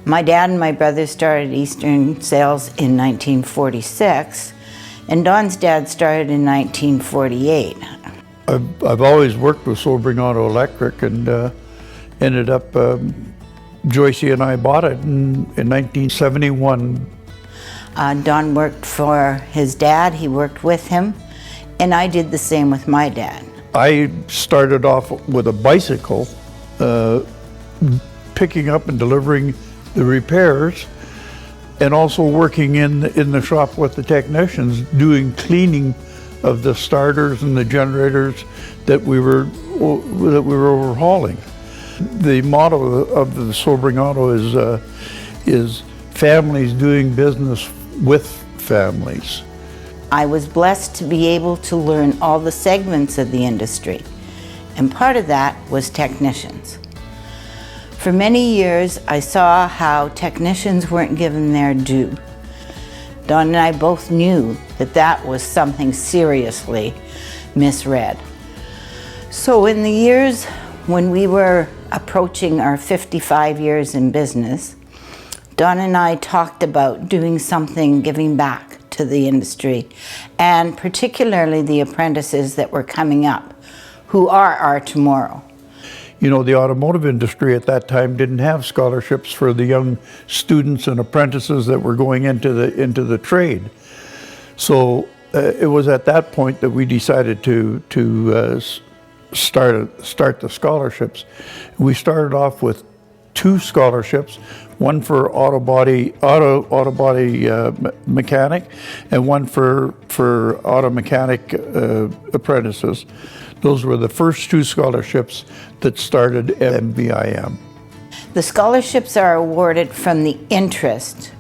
My dad and my brother started Eastern Sales in 1946, and Don's dad started in 1948. I've always worked with Sobering Auto Electric, and ended up, Joycey and I bought it in 1971. Don worked for his dad, he worked with him, and I did the same with my dad. I started off with a bicycle, picking up and delivering the repairs, and also working in the shop with the technicians, doing cleaning of the starters and the generators that we were overhauling. The motto of the Sobering Auto is families doing business with families. I was blessed to be able to learn all the segments of the industry, and part of that was technicians. For many years, I saw how technicians weren't given their due. Don and I both knew that that was something seriously misread. So in the years when we were approaching our 55 years in business, Don and I talked about doing something, giving back to the industry, and particularly the apprentices that were coming up, who are our tomorrow. You know, the automotive industry at that time didn't have scholarships for the young students and apprentices that were going into the trade. So it was at that point that we decided to start the scholarships. We started off with 2 scholarships, one for auto body mechanic, and one for auto mechanic apprentices. Those were the first 2 scholarships that started MVIM. The scholarships are awarded from the interest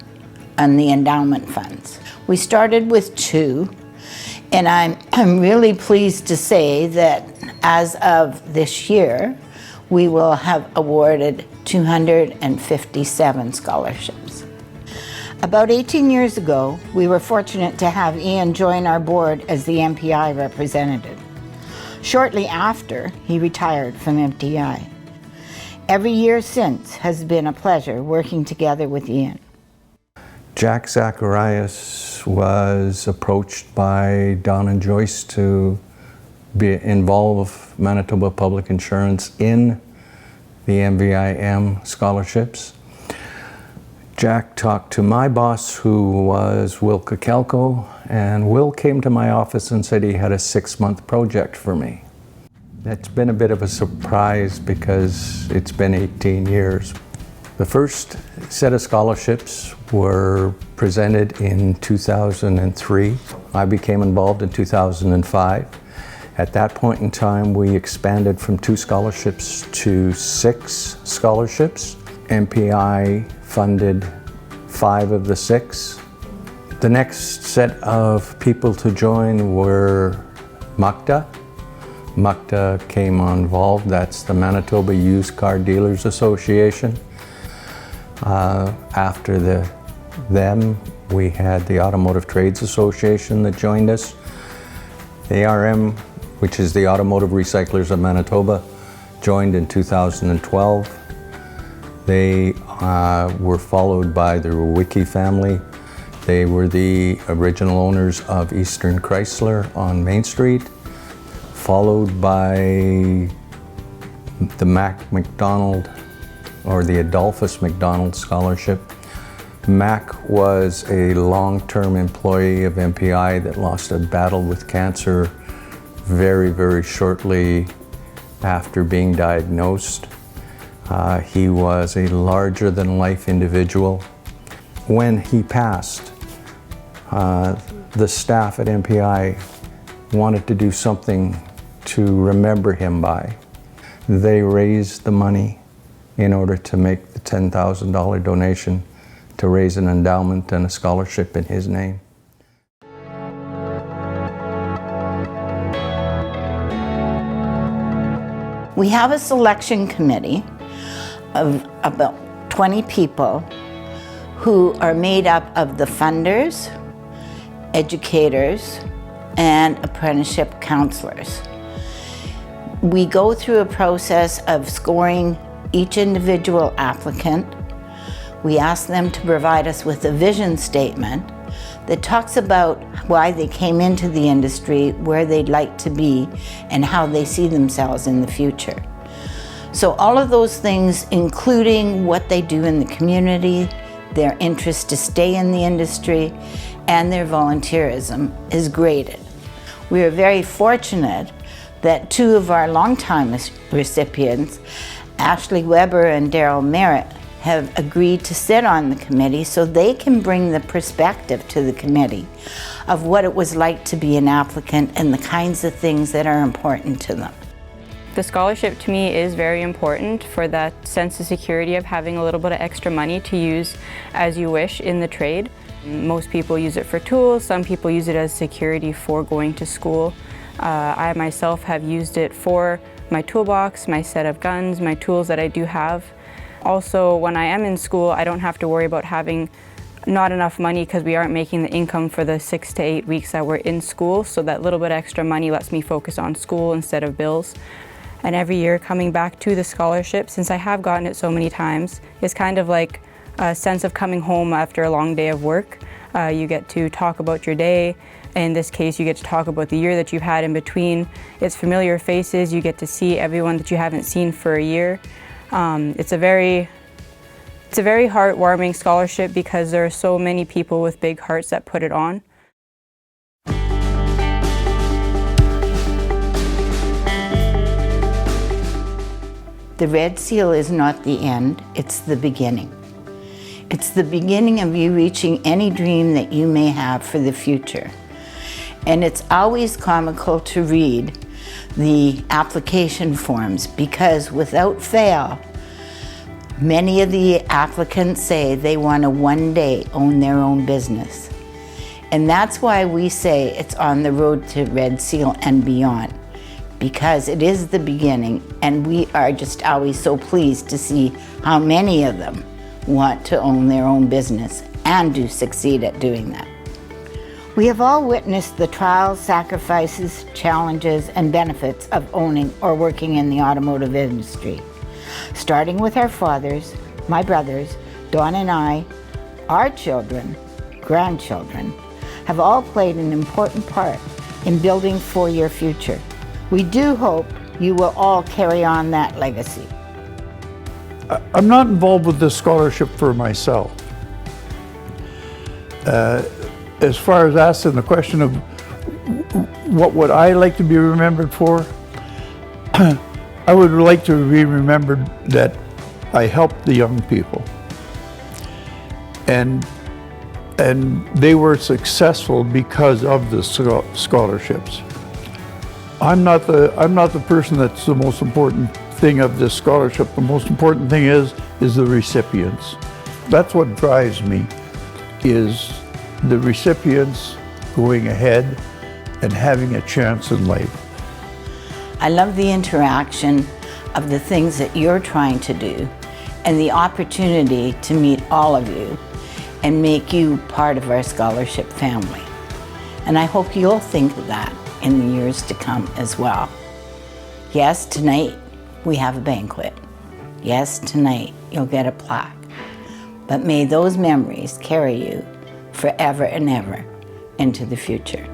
on the endowment funds. We started with 2, and I'm really pleased to say that as of this year, we will have awarded 257 scholarships. About 18 years ago, we were fortunate to have Ian join our board as the MPI representative. Shortly after, he retired from MPI. Every year since has been a pleasure working together with Ian. Jack Zacharias was approached by Don and Joyce to involve Manitoba Public Insurance in the MVIM scholarships. Jack talked to my boss, who was Will Kakelko, and Will came to my office and said he had a 6-month project for me. It's been a bit of a surprise because it's been 18 years. The first set of scholarships were presented in 2003. I became involved in 2005. At that point in time, we expanded from 2 scholarships to 6 scholarships. MPI funded 5 of the 6. The next set of people to join were MUCTA. MUCTA came involved, that's the Manitoba Used Car Dealers Association. After them, we had the Automotive Trades Association that joined us. The ARM, which is the Automotive Recyclers of Manitoba, joined in 2012. They were followed by the Wiki family. They were the original owners of Eastern Chrysler on Main Street, followed by the Mac McDonald, or the Adolphus McDonald Scholarship. Mac was a long-term employee of MPI that lost a battle with cancer very, very shortly after being diagnosed. He was a larger-than-life individual. When he passed, the staff at MPI wanted to do something to remember him by. They raised the money in order to make the $10,000 donation to raise an endowment and a scholarship in his name. We have a selection committee of about 20 people who are made up of the funders, educators, and apprenticeship counselors. We go through a process of scoring each individual applicant. We asked them to provide us with a vision statement that talks about why they came into the industry, where they'd like to be, and how they see themselves in the future. So all of those things, including what they do in the community, their interest to stay in the industry, and their volunteerism, is graded. We are very fortunate that two of our longtime recipients, Ashley Weber and Daryl Merritt, have agreed to sit on the committee so they can bring the perspective to the committee of what it was like to be an applicant and the kinds of things that are important to them. The scholarship to me is very important for that sense of security of having a little bit of extra money to use as you wish in the trade. Most people use it for tools, some people use it as security for going to school. I myself have used it for my toolbox, my set of guns, my tools that I do have. Also, when I am in school, I don't have to worry about having not enough money because we aren't making the income for the 6 to 8 weeks that we're in school, so that little bit extra money lets me focus on school instead of bills. And every year coming back to the scholarship, since I have gotten it so many times, is kind of like a sense of coming home after a long day of work. You get to talk about your day. In this case, you get to talk about the year that you've had in between. It's familiar faces. You get to see everyone that you haven't seen for a year. It's a very heartwarming scholarship because there are so many people with big hearts that put it on. The Red Seal is not the end, it's the beginning. It's the beginning of you reaching any dream that you may have for the future. And it's always comical to read the application forms because without fail, many of the applicants say they want to one day own their own business. And that's why we say it's on the road to Red Seal and beyond, because it is the beginning, and we are just always so pleased to see how many of them want to own their own business and do succeed at doing that. We have all witnessed the trials, sacrifices, challenges, and benefits of owning or working in the automotive industry. Starting with our fathers, my brothers, Dawn and I, our children, grandchildren, have all played an important part in building for your future. We do hope you will all carry on that legacy. I'm not involved with this scholarship for myself. As far as asking the question of what would I like to be remembered for, I would like to be remembered that I helped the young people, and they were successful because of the scholarships. I'm not the person that's the most important thing of this scholarship. The most important thing is the recipients. That's what drives me, is the recipients going ahead and having a chance in life. I love the interaction of the things that you're trying to do and the opportunity to meet all of you and make you part of our scholarship family. And I hope you'll think of that in the years to come as well. Yes, tonight we have a banquet. Yes, tonight you'll get a plaque. But may those memories carry you forever and ever into the future.